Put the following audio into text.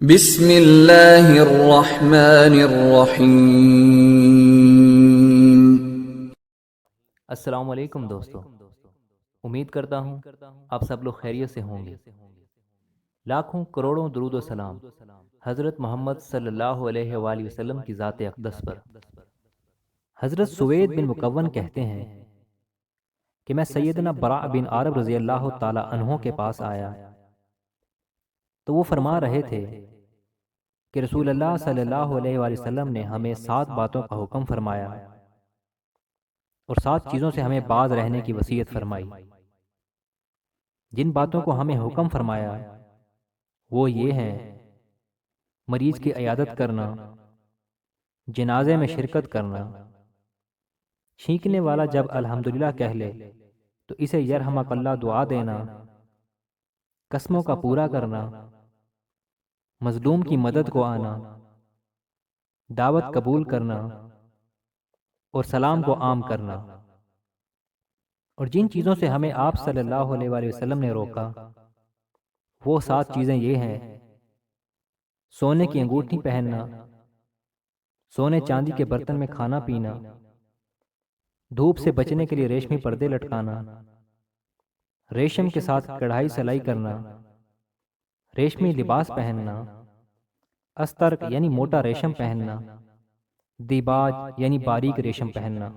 بسم اللہ الرحمن الرحیم۔ السلام علیکم دوستو، امید کرتا ہوں آپ سب لوگ خیریت سے ہوں گے۔ لاکھوں کروڑوں درود و سلام حضرت محمد صلی اللہ علیہ وآلہ وسلم کی ذات اقدس پر۔ حضرت سوید بن مکون کہتے ہیں کہ میں سیدنا براء بن عارب رضی اللہ تعالی عنہ کے پاس آیا تو وہ فرما رہے تھے کہ رسول اللہ صلی اللہ علیہ وآلہ وسلم نے ہمیں 7 باتوں کا حکم فرمایا اور 7 چیزوں سے ہمیں باز رہنے کی وصیت فرمائی۔ جن باتوں کو ہمیں حکم فرمایا وہ یہ ہیں: مریض کی عیادت کرنا، جنازے میں شرکت کرنا، چھینکنے والا جب الحمدللہ کہہ لے تو اسے یرحمک اللہ دعا دینا، قسموں کا پورا کرنا، مظلوم کی مدد کو آنا، دعوت قبول کرنا اور سلام کو عام کرنا۔ اور جن چیزوں سے ہمیں آپ صلی اللہ علیہ وآلہ وسلم نے روکا وہ 7 چیزیں یہ ہیں: سونے کی انگوٹھی پہننا، سونے چاندی کے برتن میں کھانا پینا، دھوپ سے بچنے کے لیے ریشمی پردے لٹکانا، ریشم کے ساتھ کڑھائی سلائی کرنا، ریشمی لباس پہننا، استرک یعنی موٹا ریشم پہننا، دیباج یعنی باریک ریشم پہننا۔